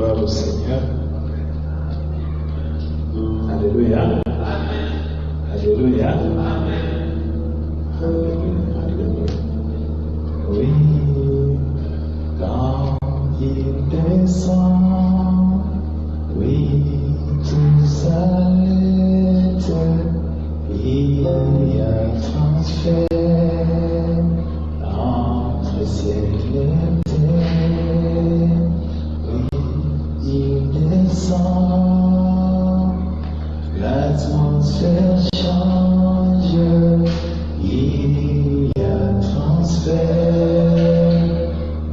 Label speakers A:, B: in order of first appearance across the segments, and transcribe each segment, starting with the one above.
A: Gloire au Seigneur. Alléluia. Alléluia. Alléluia. Oui, quand il descend, oui, tout s'arrête, il y a transfert entre ciel et terre. Oui, il descend, l'atmosphère change, il y a transfert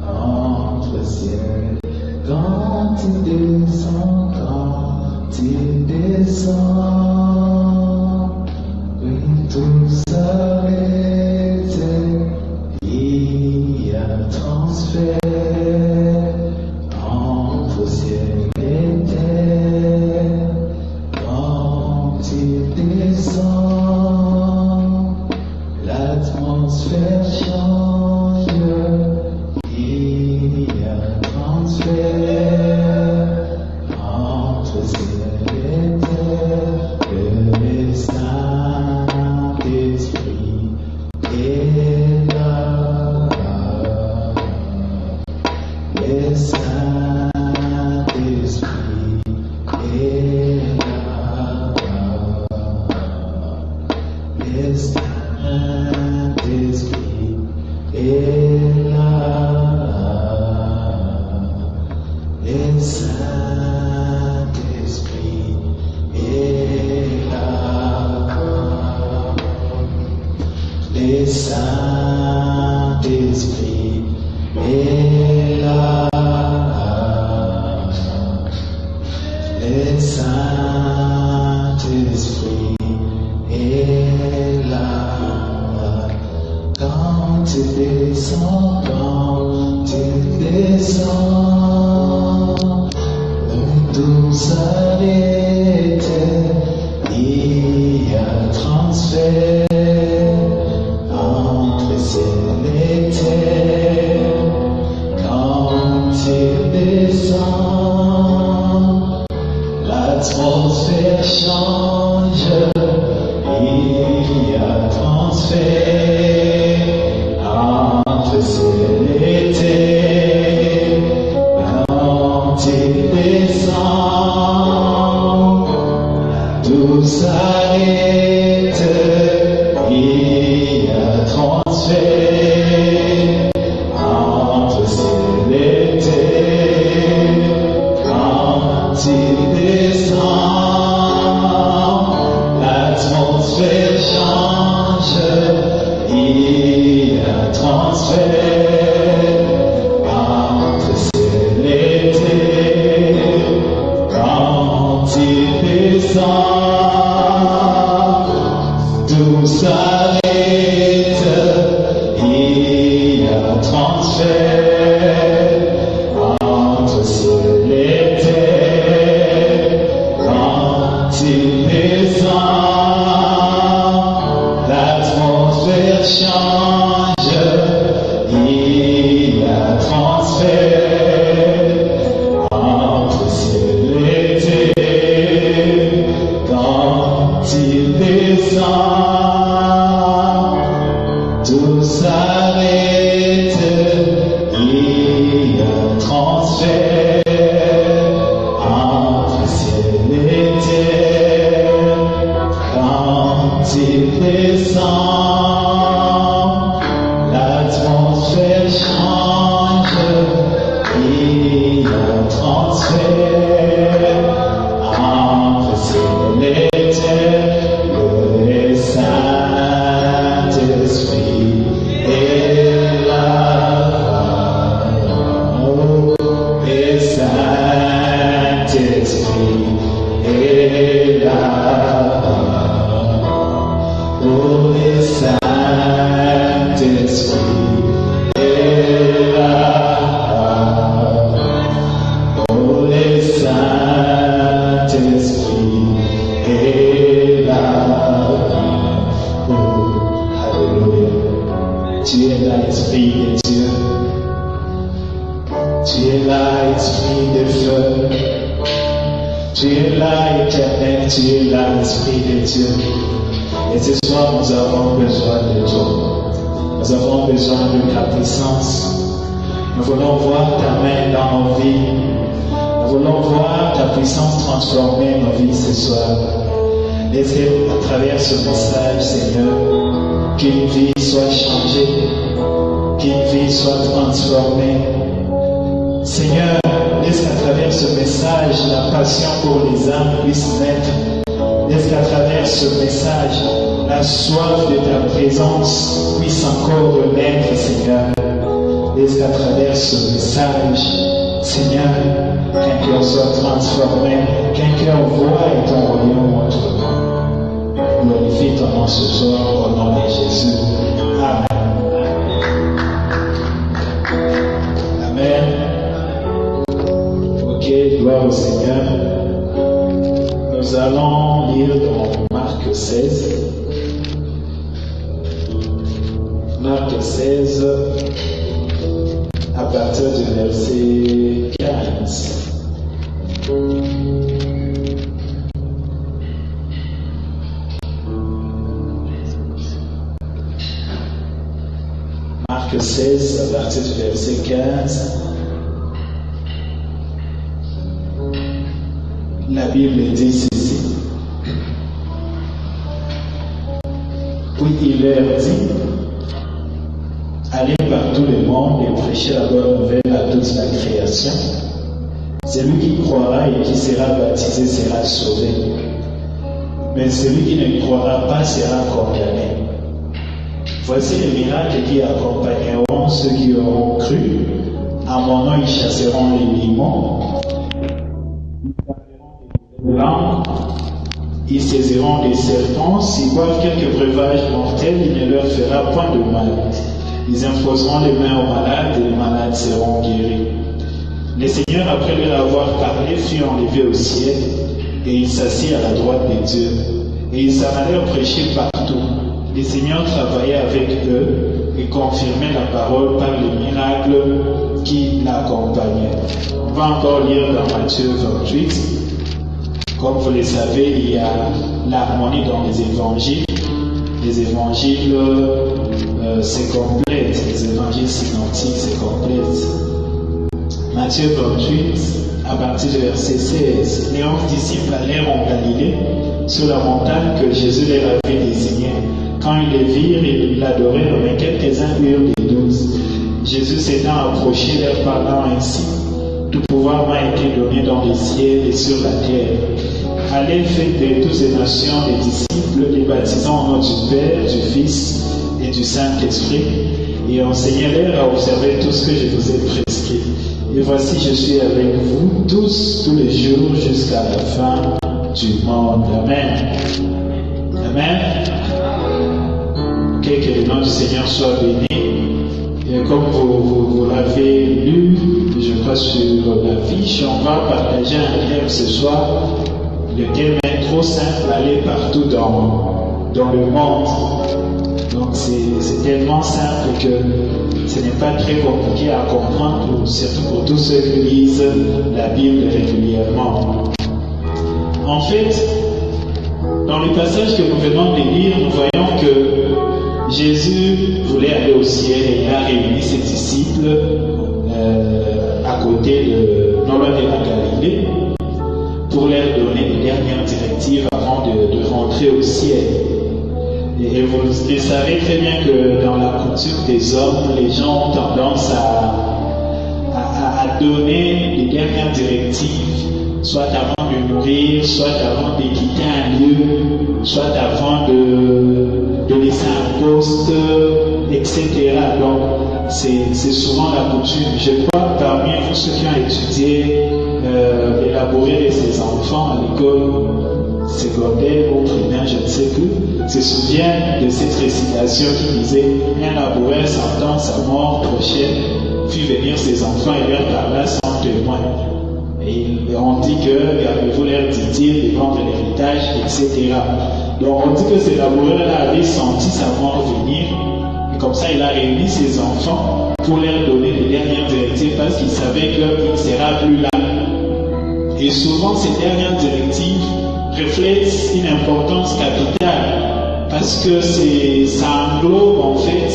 A: entre ciel. Quand il descend, oui, tout s'arrête, il y a transfert entre ciel et terre. Quand il descend, l'atmosphère change, il y a transfert entre ciel et terre. Le Saint-Esprit est là. Le Saint-Esprit est là. Le Saint-Esprit est là. Le Saint-Esprit est là. Le Saint-Esprit est là. Le Saint-Esprit est là. Quand il descend, tout s'arrête, il y a transfert entre ciel et terre. Quand il descend, l'atmosphère change, il y a transfert entre ciel et terre. Quand il descend, tout s'arrête, il y a transfert entre ciel et terre. Quand il descend, l'atmosphère change, il y a transfert entre ciel et terre. Quand il descend, tout s'arrête, il y a transfert entre ciel et terre. Quand il descend, l'atmosphère change, il y a transfert entre ciel et terre. Quand il descend, tout s'arrête, il y a transfert entre ciel et terre. Quand il descend, l'atmosphère change, il y a transfert entre ciel et terre. Le Saint-Esprit est là. Oh, le Saint-Esprit est là. Oh, le Saint-Esprit est là. Oh, le Saint-Esprit est là. Oh, alléluia. Tu es là, Esprit de Dieu. Tu es là, Esprit de feu. Tu es là, Éternel, tu es là, Esprit de Dieu. Et ce soir, nous avons besoin de toi. Nous avons besoin de ta puissance. Nous voulons voir ta main dans nos vies. Nous voulons voir ta puissance transformer nos vies ce soir. Laisse à travers ce message, Seigneur, qu'une vie soit changée, qu'une vie soit transformée. Seigneur, laisse qu'à travers ce message, la passion pour les âmes puisse naître. Laisse qu'à travers ce message, la soif de ta présence puisse encore renaître, Seigneur. Laisse qu'à travers ce message, Seigneur, qu'un cœur soit transformé, qu'un cœur voie ton royaume autrement. Glorifie ton nom ce soir au nom de Jésus. Amen. Amen. Ok, gloire au Seigneur. Nous allons lire dans Marc 16. Marc 16, à partir du verset 15. Marc 16, à partir du verset 15. La Bible dit ceci. Puis il leur dit, allez par tout le monde et prêchez la bonne nouvelle à toute la création. Celui qui croira et qui sera baptisé sera sauvé. Mais celui qui ne croira pas sera condamné. Voici les miracles qui accompagneront ceux qui auront cru. À mon nom, ils chasseront les démons. Ils saisiront des serpents. S'ils boivent quelques breuvages mortels, il ne leur fera point de mal. Ils imposeront les mains aux malades et les malades seront guéris. Le Seigneur, après leur avoir parlé, fut enlevé au ciel et il s'assit à la droite de Dieu. Et ils s'en allèrent prêcher partout. Le Seigneur travaillait avec eux et confirmait la parole par les miracles qui l'accompagnaient. On va encore lire dans Matthieu 28. Comme vous le savez, il y a l'harmonie dans les évangiles. Les évangiles, c'est complète. Les évangiles synoptiques, c'est complète. Matthieu 28, à partir du verset 16. Les 11 disciples allèrent en Galilée, sur la montagne que Jésus leur avait désignée. Quand ils les virent, ils l'adorèrent, mais quelques-uns eurent des doutes. Jésus s'étant approché, leur parlant ainsi. Tout pouvoir m'a été donné dans les cieux et sur la terre. Allez, faites de toutes les nations des disciples, les baptisant au nom du Père, du Fils et du Saint-Esprit, et enseignez-leur à observer tout ce que je vous ai prescrit. Et voici, je suis avec vous tous les jours, jusqu'à la fin du monde. Amen. Amen. Que le nom du Seigneur soit béni. Et comme vous l'avez lu, je crois sur l'affiche, on va partager un thème ce soir. Le thème est trop simple, aller partout dans le monde. Donc c'est tellement simple que ce n'est pas très compliqué à comprendre, surtout pour tous ceux qui lisent la Bible régulièrement. En fait, dans le passage que nous venons de lire, nous voyons que Jésus voulait aller au ciel et il a réuni ses disciples à côté non loin de la Galilée pour leur donner les dernières directives avant de rentrer au ciel. Et vous le savez très bien que dans la coutume des hommes, les gens ont tendance à donner les dernières directives, soit avant de mourir, soit avant de quitter un lieu, soit avant de laisser un poste, etc. Donc, c'est souvent la coutume. Je crois que parmi vous, ceux qui ont étudié élaborer ses enfants à l'école secondaire ou primaire, je ne sais plus, se souviennent de cette récitation qui disait « Un laboureur sentant sa mort prochaine, fit venir ses enfants et leur parla sans témoin. » Et on dit que « Gardez-vous leur dit-il de vendre l'héritage, etc. » Donc on dit que ce laboureur-là avait senti sa mort venir, et comme ça il a réuni ses enfants pour leur donner les dernières directives parce qu'il savait qu'il ne sera plus là. Et souvent, ces dernières directives reflètent une importance capitale parce que ça englobe en fait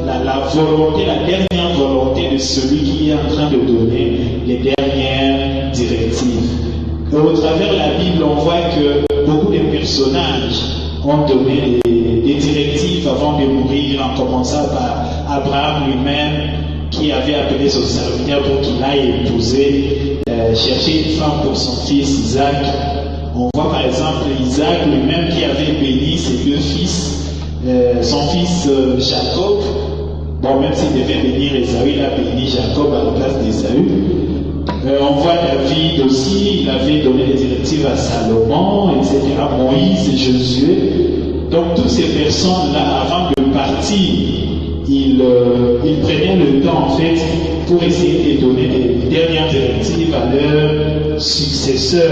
A: la volonté, la dernière volonté de celui qui est en train de donner les dernières directives. Et au travers de la Bible, on voit que beaucoup de personnages ont donné des directives avant de mourir, en commençant par Abraham lui-même, qui avait appelé son serviteur pour qu'il aille épouser, chercher une femme pour son fils Isaac. On voit par exemple Isaac lui-même qui avait béni ses deux fils, son fils Jacob. Bon, même s'il devait bénir Ésaü, il a béni Jacob à la place d'Ésaü. On voit David aussi, il avait donné des directives à Salomon, etc. Moïse et Josué. Donc toutes ces personnes-là, avant de partir, ils prenaient le temps en fait pour essayer de donner des dernières directives à leurs successeurs.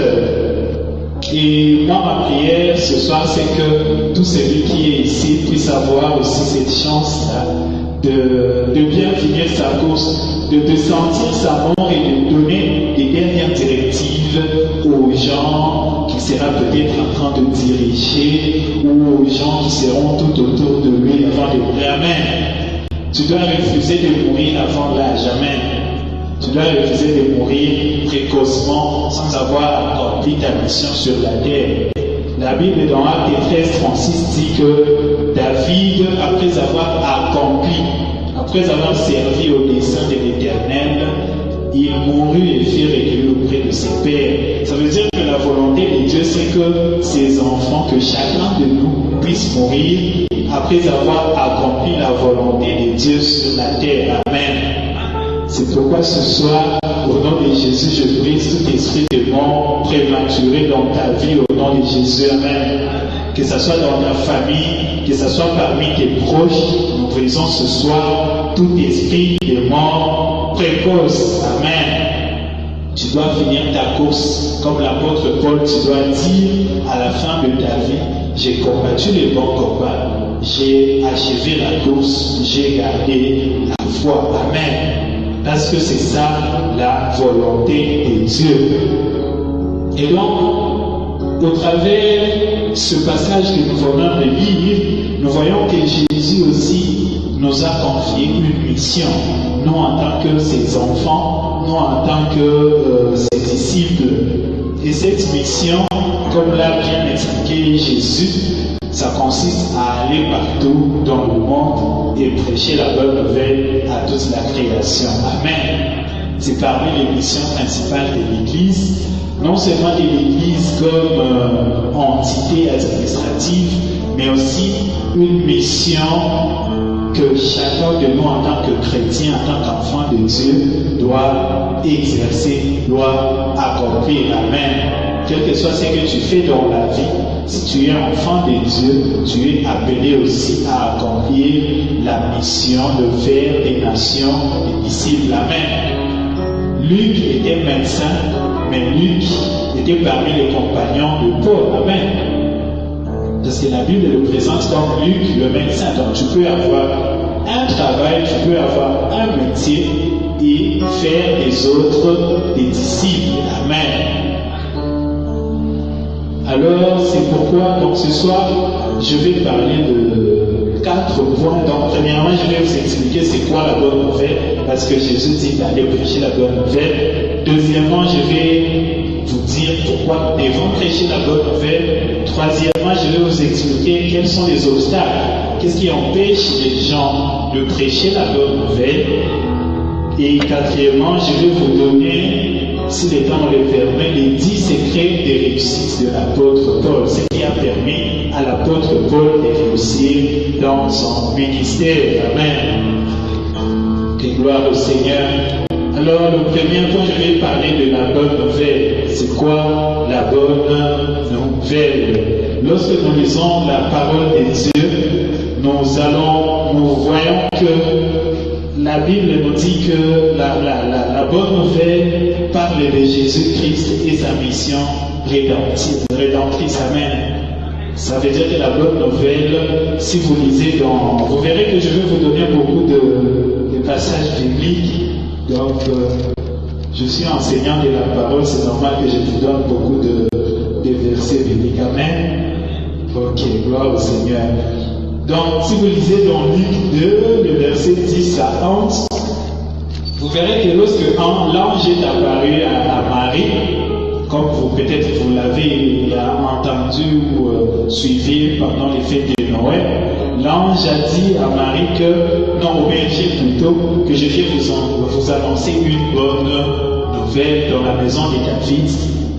A: Et moi, ma prière ce soir, c'est que tout celui qui est ici puisse avoir aussi cette chance-là de bien finir sa course, de sentir sa mort et de donner des dernières directives aux gens qui sera peut-être en train de diriger ou aux gens qui seront tout autour de lui avant de mourir. Amen. Tu dois refuser de mourir avant l'âge. Amen. Tu dois refuser de mourir précocement sans avoir accompli ta mission sur la terre. La Bible dans Actes 13:36 dit que David, après avoir servi au dessein de l'Éternel, il mourut et fut recueilli auprès de ses pères. Ça veut dire que la volonté de Dieu, c'est que ses enfants, que chacun de nous puisse mourir après avoir accompli la volonté de Dieu sur la terre. Amen. C'est pourquoi ce soir, au nom de Jésus, je brise tout esprit de mort prématuré dans ta vie au nom de Jésus. Amen. Que ce soit dans ta famille, que ce soit parmi tes proches, nous brisons ce soir tout esprit de mort précoce. Amen. Tu dois finir ta course. Comme l'apôtre Paul, tu dois dire à la fin de ta vie, j'ai combattu le bon combat, j'ai achevé la course, j'ai gardé la foi. Amen. Parce que c'est ça la volonté de Dieu. Et donc, au travers ce passage que nous venons de lire, nous voyons que Jésus aussi nous a confié une mission. Nous en tant que ses enfants, nous en tant que ses disciples. Et cette mission, comme l'a bien expliqué Jésus, ça consiste à aller partout dans le monde et prêcher la bonne nouvelle à toute la création. Amen. C'est parmi les missions principales de l'Église, non seulement de l'Église comme entité administrative, mais aussi une mission que chacun de nous en tant que chrétien, en tant qu'enfant de Dieu, doit exercer, doit accomplir. Amen. Quel que soit ce que tu fais dans la vie, si tu es enfant de Dieu, tu es appelé aussi à accomplir la mission de faire des nations des disciples. Amen. Luc était médecin, mais Luc était parmi les compagnons de Paul. Amen. Parce que la Bible le présente comme Luc, le médecin. Donc tu peux avoir un travail, tu peux avoir un métier et faire des autres des disciples. Amen. Alors, c'est pourquoi, donc ce soir, je vais parler de 4 points. Donc, premièrement, je vais vous expliquer c'est quoi la bonne nouvelle, parce que Jésus dit d'aller prêcher la bonne nouvelle. Deuxièmement, je vais vous dire pourquoi nous devons prêcher la bonne nouvelle. Troisièmement, je vais vous expliquer quels sont les obstacles, qu'est-ce qui empêche les gens de prêcher la bonne nouvelle. Et quatrièmement, je vais vous donner, si le temps le permet, les 10 secrets de réussite de l'apôtre Paul, ce qui a permis à l'apôtre Paul de réussir dans son ministère. Amen. Que gloire au Seigneur. Alors, le premier point, je vais parler de la bonne nouvelle. C'est quoi la bonne nouvelle? Lorsque nous lisons la parole de Dieu, nous voyons que la Bible nous dit que la bonne nouvelle parle de Jésus-Christ et sa mission rédemptrice. Amen. Ça veut dire que la bonne nouvelle, si vous lisez vous verrez que je vais vous donner beaucoup de passage biblique. Donc, je suis enseignant de la parole, c'est normal que je vous donne beaucoup de versets bibliques. Amen. Ok, gloire au Seigneur. Donc, si vous lisez dans Luc 2, le verset 10 à 11, vous verrez que lorsque l'ange est apparu à Marie, comme peut-être vous l'avez entendu ou suivi pendant les fêtes de Noël, l'ange a dit à Marie au berger plutôt, que je viens vous annoncer une bonne nouvelle. Dans la maison de David,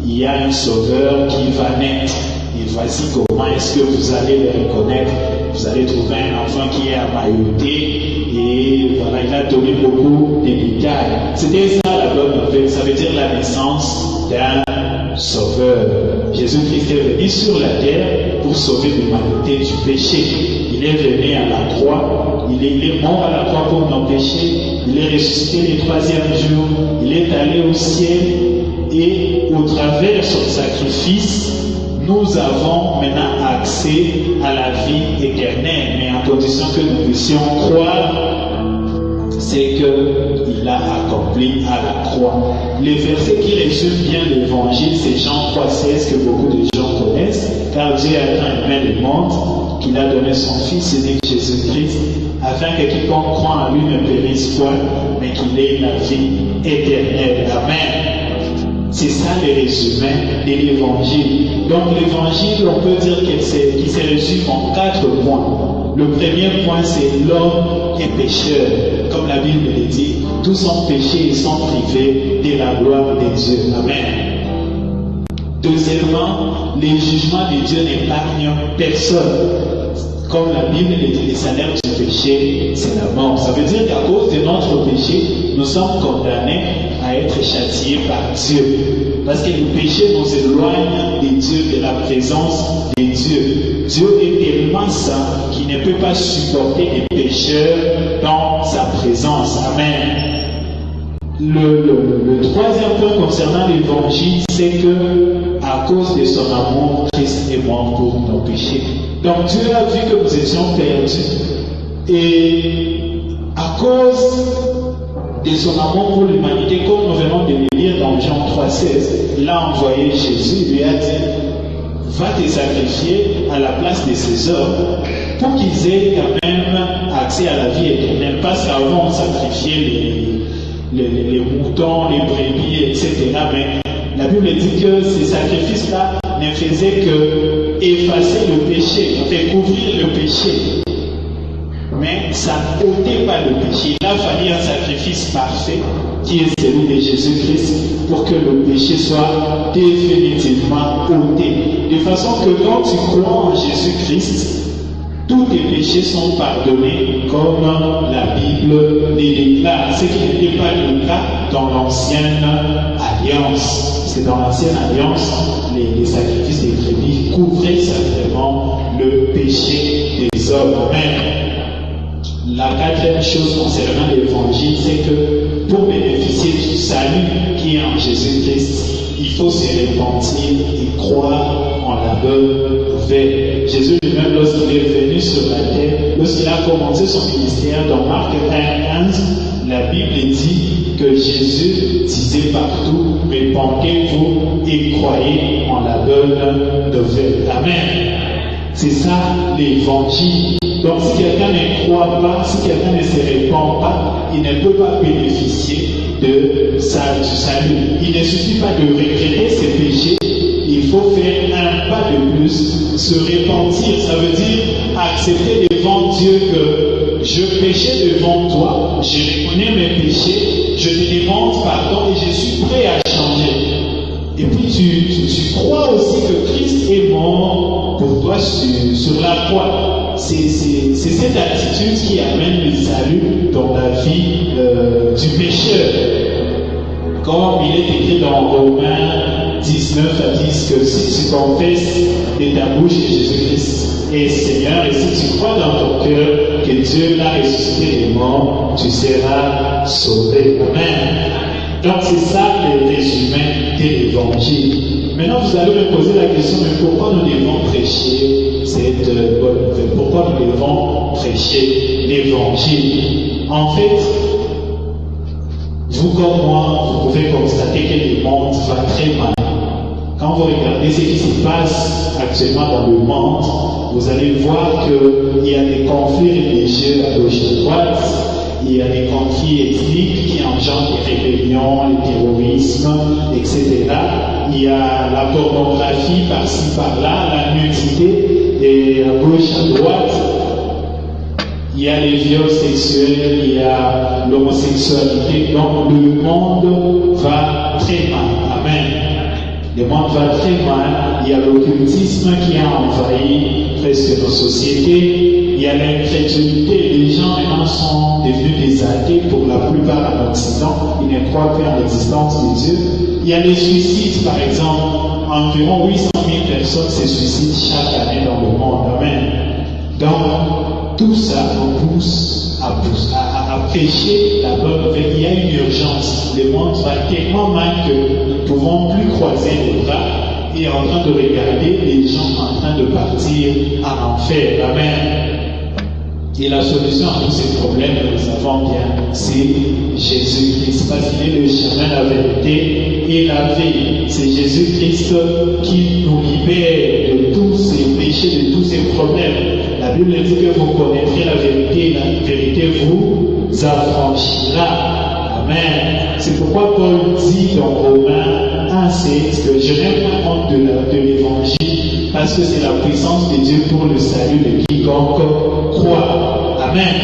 A: il y a un sauveur qui va naître. Et voici comment est-ce que vous allez le reconnaître. Vous allez trouver un enfant qui est amailloté. Et voilà, il a donné beaucoup de détails. C'était ça la bonne nouvelle. Ça veut dire la naissance d'un sauveur. Jésus-Christ est venu sur la terre pour sauver l'humanité du péché. Il est venu à la croix. Il est mort à la croix pour nos péchés. Il est ressuscité le 3e jour. Il est allé au ciel. Et au travers de son sacrifice, nous avons maintenant accès à la vie éternelle, mais en condition que nous puissions croire, c'est qu'il a accompli à la croix. Les versets qui résument bien l'évangile, c'est Jean 3,16 que beaucoup de gens connaissent, car Dieu a tant aimé le monde qu'il a donné son Fils unique Jésus-Christ, afin que quiconque croit en lui ne périsse point, mais qu'il ait la vie éternelle. Amen. C'est ça le résumé de l'évangile. Donc l'évangile, on peut dire qu'il se résume en 4 points. Le premier point, c'est l'homme est pécheur. Comme la Bible le dit, tous ont péché et sont privés de la gloire de Dieu. Amen. Deuxièmement, les jugements de Dieu n'épargnent personne. Comme la Bible le dit, le salaire du péché, c'est la mort. Ça veut dire qu'à cause de notre péché, nous sommes condamnés à être châtiés par Dieu. Parce que le péché nous éloigne de Dieu, de la présence de Dieu. Dieu est tellement saint qu'il ne peut pas supporter les pécheurs dans sa présence. Amen. Le troisième point concernant l'évangile, c'est que à cause de son amour, Christ est mort pour nos péchés. Donc Dieu a vu que nous étions perdus. Et à cause de son amour pour l'humanité, comme nous venons de le lire dans Jean 3,16, il a envoyé Jésus, il lui a dit, va te sacrifier à la place de ces hommes pour qu'ils aient quand même accès à la vie éternelle. Parce qu'avant on sacrifiait les moutons, les brebis, etc. Mais la Bible dit que ces sacrifices-là ne faisaient que effacer le péché, fait couvrir le péché. Mais ça n'ôtait pas le péché. Il a fallu un sacrifice parfait qui est celui de Jésus-Christ pour que le péché soit définitivement ôté. De façon que quand tu crois en Jésus-Christ, tous tes péchés sont pardonnés comme la Bible les déclare. Ce qui n'était pas le cas dans l'ancienne alliance. Parce que dans l'ancienne alliance, les sacrifices des brebis couvraient certainement le péché des hommes. Amen. La quatrième chose concernant l'évangile, c'est que pour bénéficier du salut qui est en Jésus-Christ, il faut se repentir et croire en la bonne nouvelle. Jésus lui-même, lorsqu'il est venu sur la terre, lorsqu'il a commencé son ministère dans Marc 1,15, la Bible dit que Jésus disait partout, répentez-vous et croyez en la bonne nouvelle. Amen. C'est ça l'évangile. Donc si quelqu'un ne croit pas, si quelqu'un ne se répand pas, il ne peut pas bénéficier de ça, du salut. Il ne suffit pas de regretter ses péchés, il faut faire un pas de plus, se repentir. Ça veut dire accepter devant Dieu que je péchais devant toi, je reconnais mes péchés, je te demande pardon et je suis prêt à changer. Et puis tu crois aussi que Christ est mort pour toi sur la croix. C'est cette attitude qui amène le salut dans la vie du pécheur. Comme il est écrit dans Romains 19 à 10 que si tu confesses de ta bouche que Jésus-Christ est Seigneur et si tu crois dans ton cœur que Dieu l'a ressuscité des morts, tu seras sauvé. Amen. Donc c'est ça le résumé de l'évangile. Maintenant vous allez me poser la question, mais pourquoi nous devons prêcher cette bonne nouvelle? Pourquoi nous devons prêcher l'évangile? En fait, vous comme moi, vous pouvez constater que le monde va très mal. Quand vous regardez ce qui se passe actuellement dans le monde, vous allez voir qu'il y a des conflits religieux à gauche et à droite, il y a des conflits ethniques qui engendrent des rébellions, le terrorisme, etc. Il y a la pornographie par-ci, par-là, la nudité, et à gauche, à droite, il y a les viols sexuels, il y a l'homosexualité. Donc le monde va très mal. Amen. Le monde va très mal. Il y a l'occultisme qui a envahi presque nos sociétés. Il y a l'incrédulité. Les gens maintenant sont devenus des athées pour la plupart en Occident. Ils ne croient plus en l'existence de Dieu. Il y a les suicides, par exemple. Environ 800 000 personnes se suicident chaque année dans le monde. Amen. Donc, tout ça nous pousse à prêcher la bonne nouvelle. Il y a une urgence. Le monde va tellement mal que nous ne pouvons plus croiser les bras et en train de regarder les gens en train de partir en enfer. Amen. Et la solution à tous ces problèmes, nous le savons bien, c'est Jésus-Christ. Parce qu'il est le chemin, la vérité et la vie. C'est Jésus-Christ qui nous libère de tous ces péchés, de tous ces problèmes. La Bible dit que vous connaîtrez la vérité et la vérité vous affranchira. Amen. C'est pourquoi Paul dit dans Romains 1,7 que je n'ai pas honte de l'évangile parce que c'est la puissance de Dieu pour le salut de quiconque croit. Amen.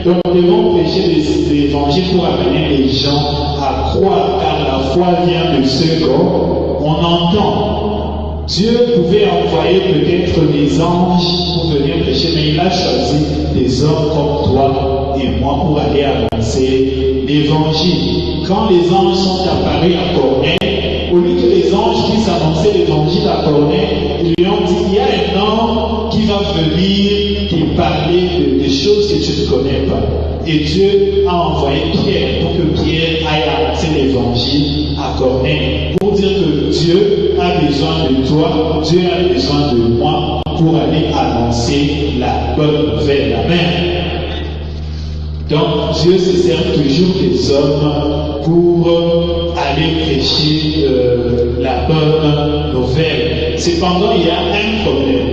A: Donc nous devons prêcher l'évangile pour amener les gens à croire, car la foi vient de ce qu'on entend. Dieu pouvait envoyer peut-être des anges pour venir prêcher, mais il a choisi des hommes comme toi et moi pour aller annoncer l'évangile. Quand les anges sont apparus à Corneille, au lieu que les anges puissent annoncer l'évangile à Corneille, ils lui ont dit, il y a un homme qui va venir te parler des choses que tu ne connais pas. Et Dieu a envoyé Pierre pour que Pierre aille annoncer l'évangile à Corneille, pour dire que Dieu a besoin de toi, Dieu a besoin de moi pour aller annoncer la bonne nouvelle. Amen. Donc Dieu se sert toujours des hommes pour aller prêcher la bonne nouvelle. Cependant, il y a un problème.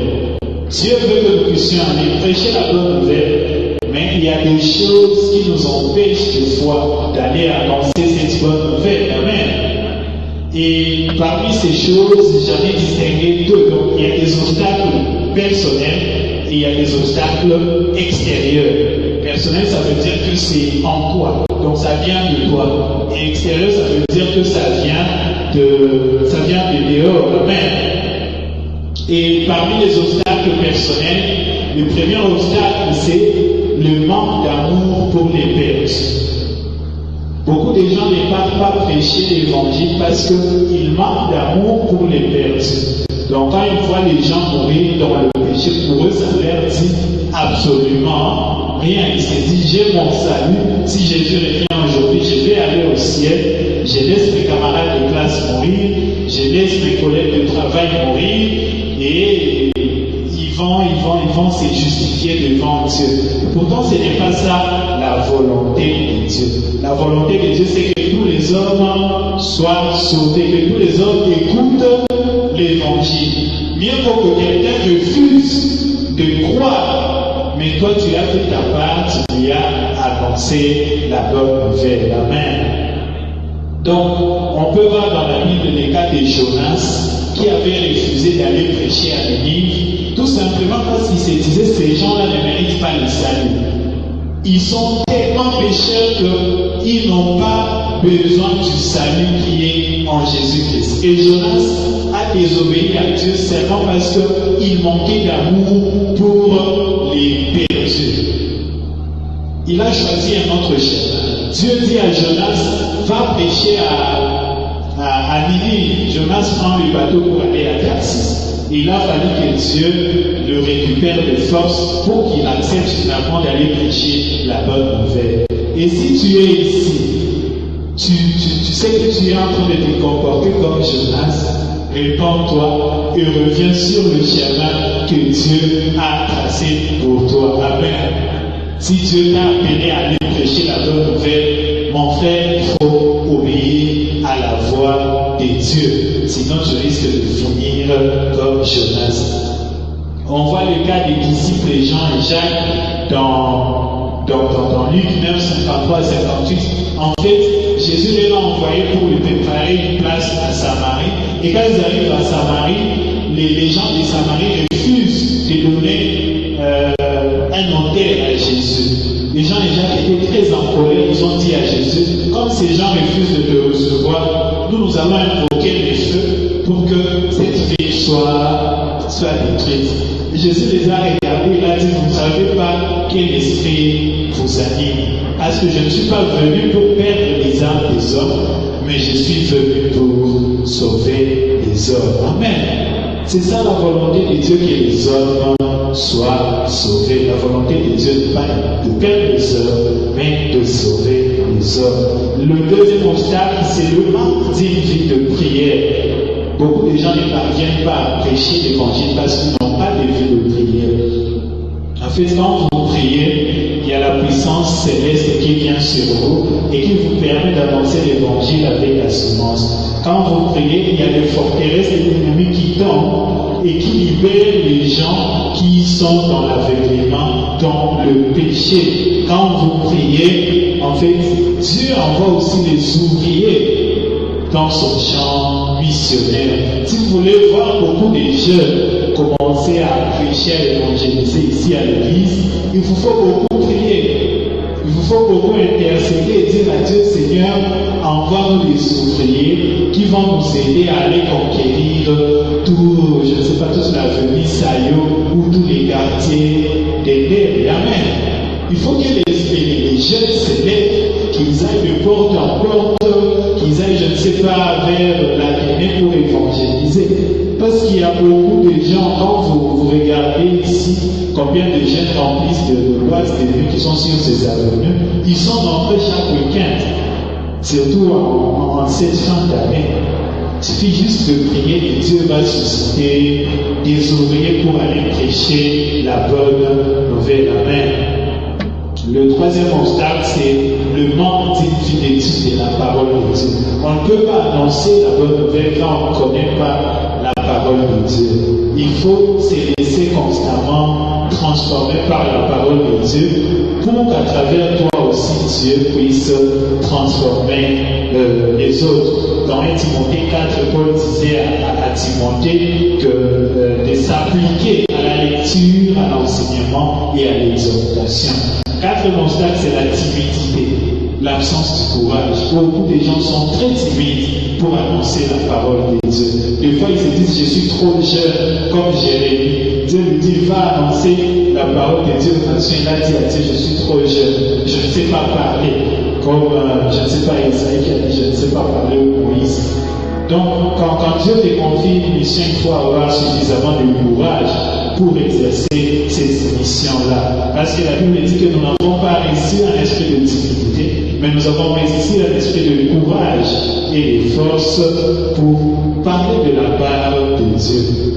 A: Dieu veut que nous puissions aller prêcher la bonne nouvelle, mais il y a des choses qui nous empêchent des fois d'aller annoncer cette bonne nouvelle. Amen. Et parmi ces choses, j'en ai distingué deux. Donc, il y a des obstacles personnels et il y a des obstacles extérieurs. Personnel, ça veut dire que c'est en toi. Donc, ça vient de toi. Et extérieur, ça veut dire que ça vient de dehors. Amen. Et parmi les obstacles personnels, le premier obstacle, c'est le manque d'amour pour les perdus. Beaucoup de gens ne partent pas prêcher l'évangile parce qu'ils manquent d'amour pour les perdus. Donc quand ils voient les gens mourir dans le péché, pour eux, ça leur dit absolument rien. Ils se disent, j'ai mon salut, si Jésus revient aujourd'hui, je vais aller au ciel, je laisse mes camarades de classe mourir, je laisse mes collègues de travail mourir, et ils vont se justifier devant Dieu. Pourtant, ce n'est pas ça la volonté de Dieu. La volonté de Dieu, c'est que tous les hommes soient sauvés, que tous les hommes écoutent l'évangile. Mieux vaut que quelqu'un refuse de croire, mais toi tu as fait ta part, tu lui as annoncé la bonne nouvelle. Amen. Donc, on peut voir dans la Bible les cas de Jonas qui avait refusé d'aller prêcher à Ninive, tout simplement parce qu'il se disait ces gens-là ne méritent pas le salut. Ils sont tellement pécheurs qu'ils n'ont pas besoin du salut qui est en Jésus-Christ. Et Jonas a désobéi à Dieu seulement parce qu'il manquait d'amour pour les perdus. Il a choisi un autre chemin. Dieu dit à Jonas, va prêcher à Ninive. Jonas prend le bateau pour aller à Tarsis. Il a fallu que Dieu le récupère de force pour qu'il accepte finalement d'aller prêcher la bonne nouvelle. Et si tu es ici, tu sais que tu es en train de te comporter comme Jonas, répands-toi et reviens sur le chemin que Dieu a tracé pour toi. Amen. Si Dieu t'a appelé à aller prêcher la bonne nouvelle, mon frère, il faut à la voix de Dieu. Sinon, tu risques de finir comme Jonas. On voit le cas des disciples Jean et Jacques dans Luc 9, 53 58. En fait, Jésus les a envoyés pour lui préparer une place à Samarie. Et quand ils arrivent à Samarie, les gens de Samarie refusent de donner un hôtel à Jésus. Les gens et Jacques étaient très en colère. Ils ont dit à Jésus, comme ces gens refusent de te recevoir, nous allons invoquer les feux pour que cette ville soit détruite. Et Jésus les a regardés, il a dit, vous ne savez pas quel esprit vous anime. Parce que je ne suis pas venu pour perdre les âmes des hommes, mais je suis venu pour sauver les hommes. Amen. C'est ça la volonté de Dieu, que les hommes soient sauvés. La volonté de Dieu n'est pas de perdre les hommes, mais de sauver les hommes. Le deuxième obstacle, c'est le manque d'une vie de prière. Beaucoup de gens ne parviennent pas à prêcher l'évangile parce qu'ils n'ont pas de vie de prière. En fait, quand vous priez, il y a la puissance céleste qui vient sur vous et qui vous permet d'annoncer l'évangile avec la semence. Quand vous priez, il y a des forteresses de l'ennemi qui tombent et qui libèrent les gens qui sont dans l'aveuglement, dans le péché. Quand vous priez, en fait, Dieu envoie aussi des ouvriers dans son champ missionnaire. Si vous voulez voir beaucoup de jeunes commencer à prêcher, à évangéliser ici à l'église, il vous faut beaucoup prier. Il vous faut beaucoup intercéder et dire à Dieu, Seigneur, envoie-nous des ouvriers qui vont nous aider à aller conquérir tout, je ne sais pas, toute l'avenue Sayo ou tous les quartiers des Lèvres. Amen. Il faut que les jeunes se lèvent, qu'ils aillent de porte en porte, qu'ils aillent, je ne sais pas, vers la Guinée pour évangéliser. Parce qu'il y a beaucoup de gens, quand vous regardez ici, combien de jeunes remplissent de boîtes de nuit qui sont sur ces avenues, ils sont nombreux chaque week-end, surtout en cette fin d'année. Il suffit juste de prier et Dieu va susciter des ouvriers pour aller prêcher la bonne nouvelle. Amen. Le troisième obstacle, c'est le manque d'une vie d'étude de la parole de Dieu. On ne peut pas annoncer la bonne nouvelle quand on ne connaît pas la parole de Dieu. Il faut se laisser constamment transformer par la parole de Dieu pour qu'à travers toi aussi Dieu puisse transformer les autres. Dans 1 Timothée 4, Paul disait à Timothée de s'appliquer à la lecture, à l'enseignement et à l'exhortation. Quatrième obstacle, c'est la timidité, l'absence de courage. Beaucoup de gens sont très timides pour annoncer la parole de Dieu. Des fois, ils se disent, je suis trop jeune, comme Jérémie. Dieu lui dit, va annoncer la parole de Dieu. Il a dit à Dieu, je suis trop jeune, je ne sais pas parler. Comme, je ne sais pas, Isaïe qui a dit, je ne sais pas parler, ou Moïse. Donc, quand Dieu te confie une mission, il faut avoir suffisamment de courage pour exercer ces missions-là. Parce que la Bible dit que nous n'avons pas réussi un esprit de timidité, mais nous avons réussi un esprit de courage et de force pour parler de la part de Dieu.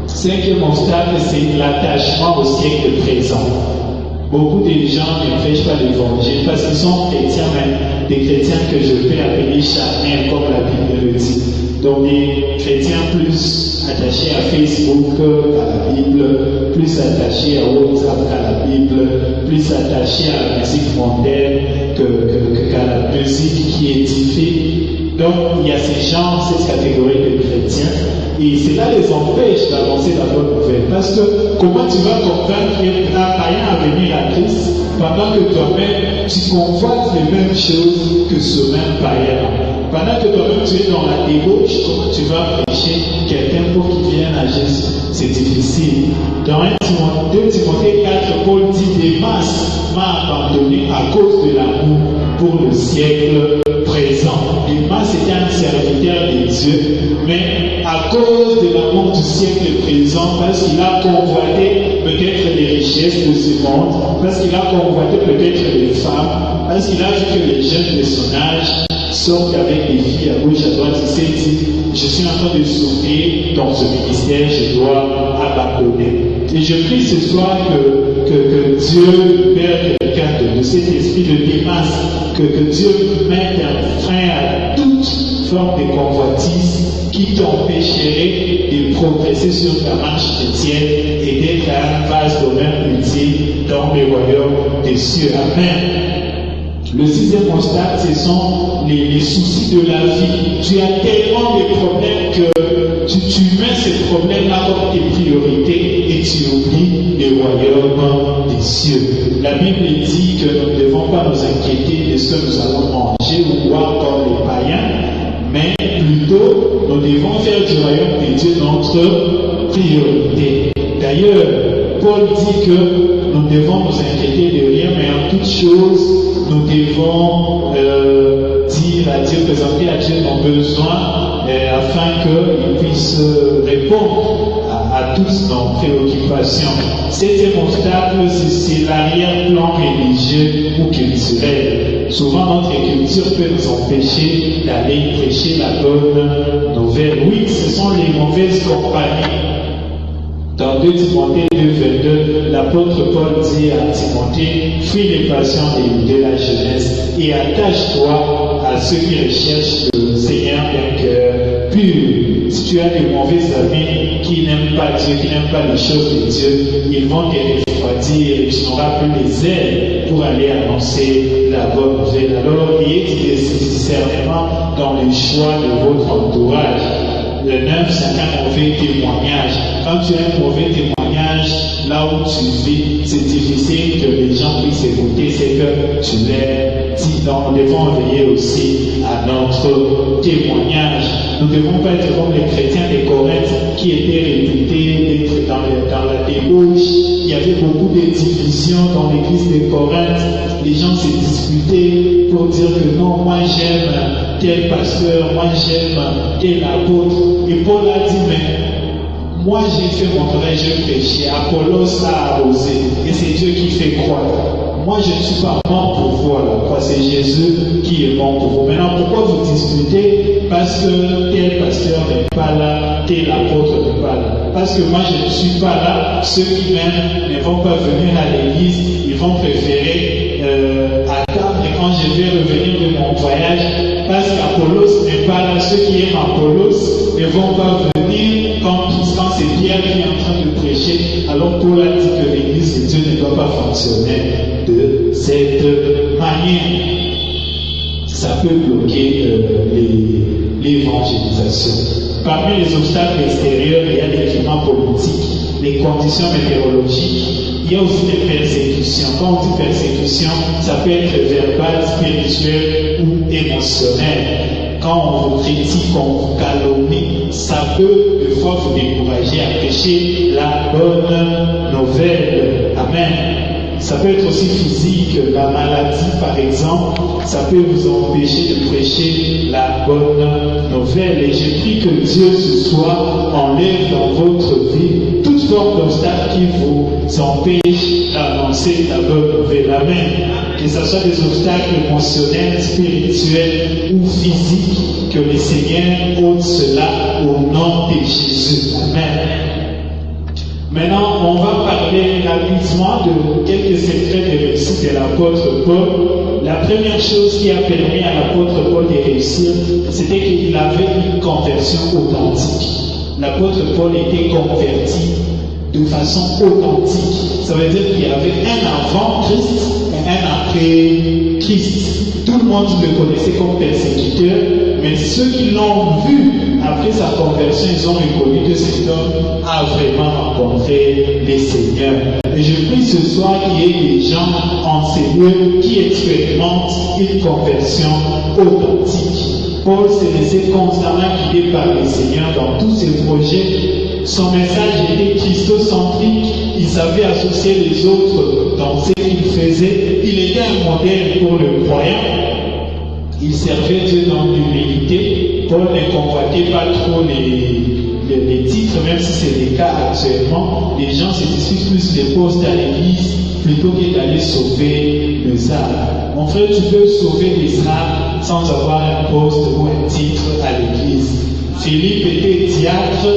A: Cinquième obstacle, c'est l'attachement au siècle présent. Beaucoup de gens ne prêchent pas l'évangile parce qu'ils sont chrétiens, mais des chrétiens que je peux appeler charnels, comme la Bible le dit. Donc des chrétiens plus attachés à Facebook qu'à la Bible, plus attachés à WhatsApp qu'à la Bible, plus attachés à la musique mondaine qu'à la musique qui édifie. Donc il y a ces gens, cette catégorie de chrétiens, et cela les empêche d'avancer la bonne nouvelle. Parce que comment tu vas convaincre un païen à venir à Christ pendant que toi-même tu convoites les mêmes choses que ce même païen? Pendant que toi-même tu es dans la débauche, comment tu vas prêcher quelqu'un pour qu'il vienne à Jésus? C'est difficile. Dans 2 Timothée 4, Paul dit, des masses m'a abandonné à cause de l'amour pour le siècle présent. Démas était un serviteur de Dieu, mais à cause de l'amour du siècle présent, parce qu'il a convoité peut-être les richesses de ce monde, parce qu'il a convoité peut-être les femmes, parce qu'il a vu que les jeunes de son âge sortent avec des filles à gauche, à droite, il s'est dit, je suis en train de souffrir dans ce ministère, je dois abandonner. Et je prie ce soir que Dieu perde quelqu'un de cet esprit de Démas, que Dieu mette un frein à toute forme de convoitise qui t'empêcherait de progresser sur ta marche chrétienne et d'être un vase d'honneur utile dans le royaume des cieux. Amen. Le sixième constat, ce sont les soucis de la vie. Tu as tellement de problèmes que tu mets ces problèmes-là comme tes priorités et tu oublies le royaume des cieux. La Bible dit que nous ne devons pas nous inquiéter de ce que nous allons manger ou boire comme les païens, mais plutôt nous devons faire du royaume de Dieu notre priorité. D'ailleurs, Paul dit que nous devons nous inquiéter de rien, mais en toute chose, nous devons dire à Dieu, présenter à Dieu nos besoins afin qu'il puisse répondre à toutes nos préoccupations. Septième obstacle, c'est l'arrière-plan religieux ou culturel. Souvent, notre culture peut nous empêcher d'aller prêcher la bonne nouvelle. Oui, ce sont les mauvaises compagnies. Dans 2 Timothée 2,22, l'apôtre Paul dit à Timothée, fuis les passions de la jeunesse et attache-toi à ceux qui recherchent le Seigneur d'un cœur pur. Si tu as des mauvais amis qui n'aiment pas Dieu, qui n'aiment pas les choses de Dieu, ils vont te refroidir et tu n'auras plus les ailes pour aller annoncer la bonne nouvelle. Alors, ayez du discernement dans le choix de votre entourage. Le 9, c'est un mauvais témoignage. Quand tu as un mauvais témoignage, là où tu vis, c'est difficile que les gens puissent écouter ce que tu leur dis. Donc, nous devons veiller aussi à notre témoignage. Nous ne devons pas être comme les chrétiens de Corinthe qui étaient réputés d'être dans la débauche. Il y avait beaucoup de divisions dans l'église de Corinthe. Les gens se disputaient pour dire que non, moi j'aime tel pasteur, moi j'aime tel apôtre. Et Paul a dit, mais moi j'ai fait mon travail, j'ai prêché. Apollos a arrosé. Et c'est Dieu qui fait croître. Moi je ne suis pas bon pour vous à la croix, c'est Jésus qui est bon pour vous. Maintenant, pourquoi vous disputez? Parce que tel pasteur n'est pas là, tel apôtre n'est pas là. Parce que moi je ne suis pas là, ceux qui m'aiment ne vont pas venir à l'église, ils vont préférer attendre quand je vais revenir de mon voyage. Parce qu'Apollos n'est pas là, ceux qui aiment Apollos ne vont pas venir quand c'est Pierre qui est en train de prêcher. Alors Paul a dit que l'église de Dieu ne doit pas fonctionner de cette manière. Ça peut bloquer l'évangélisation. Parmi les obstacles extérieurs, il y a les climats politiques, les conditions météorologiques. Il y a aussi des persécutions. Quand on dit persécution, ça peut être verbal, spirituel ou émotionnel. Quand on vous critique, on vous calomnie, ça peut des fois vous décourager à prêcher la bonne nouvelle. Amen. Ça peut être aussi physique, la maladie par exemple, ça peut vous empêcher de prêcher la bonne nouvelle. Et j'ai prie que Dieu ce soir enlève dans votre vie toute forme d'obstacle qui vous empêche d'annoncer la bonne nouvelle. Amen. Que ce soit des obstacles émotionnels, spirituels ou physiques, que le Seigneur ôte cela au nom de Jésus. Amen. Maintenant, on va parler rapidement de quelques secrets de réussite de l'apôtre Paul. La première chose qui a permis à l'apôtre Paul de réussir, c'était qu'il avait une conversion authentique. L'apôtre Paul était converti de façon authentique. Ça veut dire qu'il y avait un avant Christ et un après Christ. Tout le monde le connaissait comme persécuteur, mais ceux qui l'ont vu après sa conversion, ils ont reconnu que cet homme a vraiment rencontré les Seigneurs. Et je prie ce soir qu'il y ait des gens en ces lieux qui expérimentent une conversion authentique. Paul s'est laissé constamment guider par le Seigneur dans tous ses projets. Son message était christocentrique. Il savait associer les autres dans ce qu'il faisait. Il était un modèle pour le croyant. Il servait Dieu dans l'humilité. Paul ne convoitait pas trop les titres, même si c'est le cas actuellement. Les gens se disputent plus les postes à l'église plutôt que d'aller sauver les âmes. Mon frère, tu peux sauver les âmes sans avoir un poste ou un titre à l'église. Philippe était diacre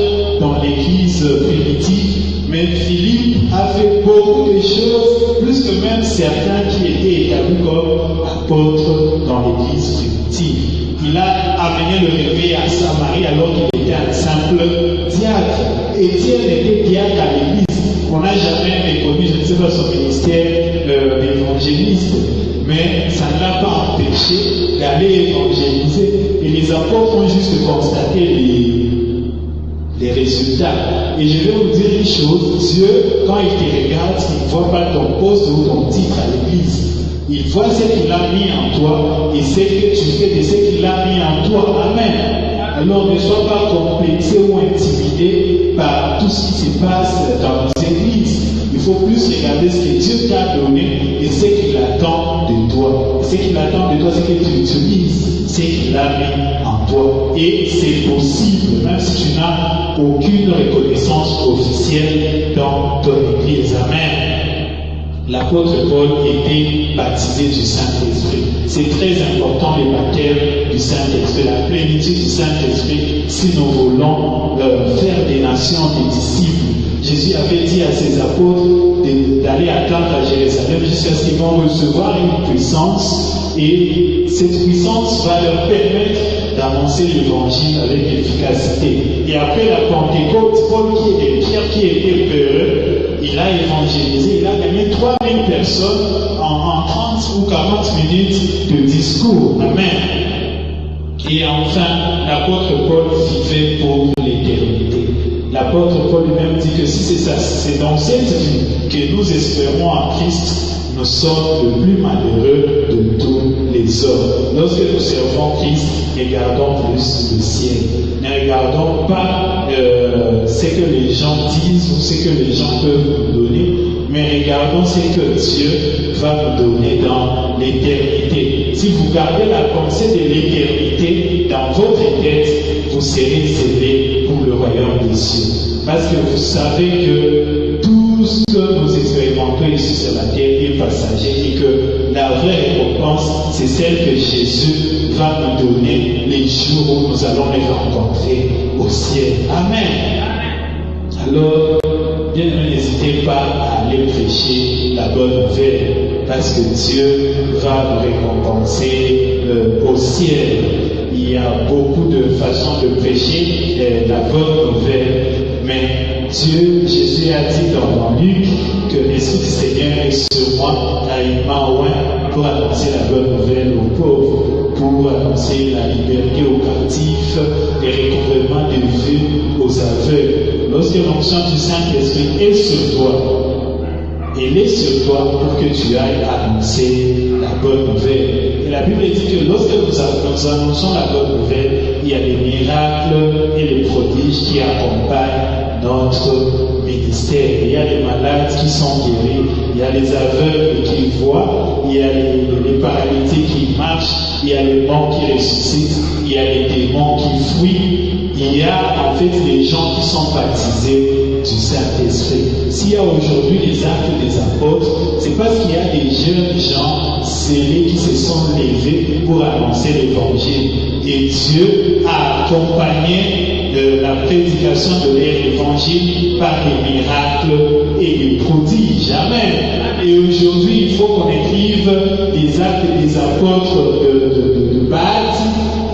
A: dans l'église primitive, mais Philippe a fait beaucoup de choses, plus que même certains qui étaient établis comme apôtres dans l'église primitive. il a amené le réveil à Samarie alors qu'il était un simple diacre. Étienne était diacre à l'église. On n'a jamais reconnu, je ne sais pas, son ministère d'évangéliste, mais ça ne l'a pas empêché d'aller évangéliser. Et les apôtres ont juste constaté les résultats. Et je vais vous dire une chose, Dieu, quand il te regarde, il ne voit pas ton poste ou ton titre à l'église. Il voit ce qu'il a mis en toi et ce que tu fais de ce qu'il a mis en toi. Amen. Alors ne sois pas complexé ou intimidé par tout ce qui se passe dans nos églises. Il faut plus regarder ce que Dieu t'a donné et ce qu'il attend de toi. Ce qu'il attend de toi, c'est que tu utilises ce qu'il a mis en toi. Et c'est possible, même si tu n'as aucune reconnaissance officielle dans ton église. Amen. L'apôtre Paul était baptisé du Saint-Esprit. C'est très important le baptême du Saint-Esprit, la plénitude du Saint-Esprit, si nous voulons faire des nations des disciples. Jésus avait dit à ses apôtres d'aller attendre à Jérusalem jusqu'à ce qu'ils vont recevoir une puissance, et cette puissance va leur permettre d'annoncer l'évangile avec efficacité. Et après la Pentecôte, Paul, Pierre qui était peureux, il a évangélisé, il a gagné 3000 personnes en 30 ou 40 minutes de discours. Amen. Et enfin, l'apôtre Paul vivait pour l'éternité. L'apôtre Paul lui-même dit que si c'est dans cette vie que nous espérons en Christ, nous sommes le plus malheureux de tous les hommes. Lorsque nous servons Christ, regardons plus le ciel. Ne regardons pas ce que les gens disent ou ce que les gens peuvent nous donner, mais regardons ce que Dieu va nous donner dans l'éternité. Si vous gardez la pensée de l'éternité dans votre tête, vous serez scellés pour le royaume des cieux. Parce que vous savez que tout ce que nous expérimentons ici sur la terre est passager et que la vraie récompense, c'est celle que Jésus va nous donner les jours où nous allons les rencontrer au ciel. Amen. Alors, bien, n'hésitez pas à aller prêcher la bonne nouvelle, parce que Dieu va nous récompenser au ciel. Il y a beaucoup de façons de prêcher la bonne nouvelle, mais Jésus a dit dans Luc que l'Esprit du Seigneur est sur moi, car il m'a oint pour annoncer la bonne nouvelle aux pauvres, pour annoncer la liberté aux captifs, les recouvrements de vue aux aveugles. Lorsque l'onction du Saint-Esprit est sur toi, elle est sur toi pour que tu ailles annoncer la bonne nouvelle. Et la Bible dit que lorsque nous annonçons la bonne nouvelle, il y a des miracles et les prodiges qui accompagnent notre ministère. Il y a les malades qui sont guéris, il y a les aveugles qui voient, il y a les paralytiques qui marchent, il y a les morts qui ressuscitent, il y a les démons qui fuient. Il y a en fait les gens qui sont baptisés du Saint-Esprit. S'il y a aujourd'hui les actes des apôtres, c'est parce qu'il y a des jeunes gens scellés qui se sont levés pour annoncer l'évangile. Et Dieu a accompagné la prédication de leur évangile par des miracles et des prodiges. Amen. Et aujourd'hui, il faut qu'on écrive des actes des apôtres de Bâle.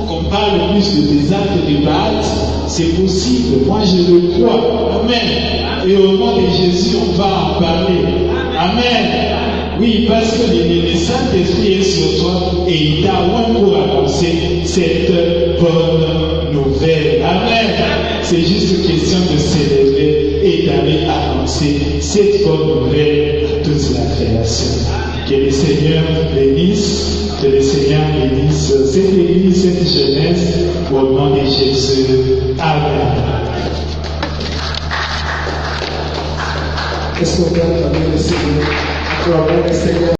A: Qu'on parle plus des actes de Bâle. C'est possible. Moi, je le crois. Amen. Et au nom de Jésus, on va en parler. Amen. Oui, parce que le Saint-Esprit est sur toi et il t'a oint pour annoncer cette bonne nouvelle. Amen. C'est juste une question de s'élever et d'aller annoncer cette bonne nouvelle à toute la création. Que le Seigneur bénisse, que le Seigneur bénisse cette église, cette jeunesse, au nom de Jésus. Amen.
B: Est-ce qu'on peut acclamer le Seigneur? Acclamer le Seigneur.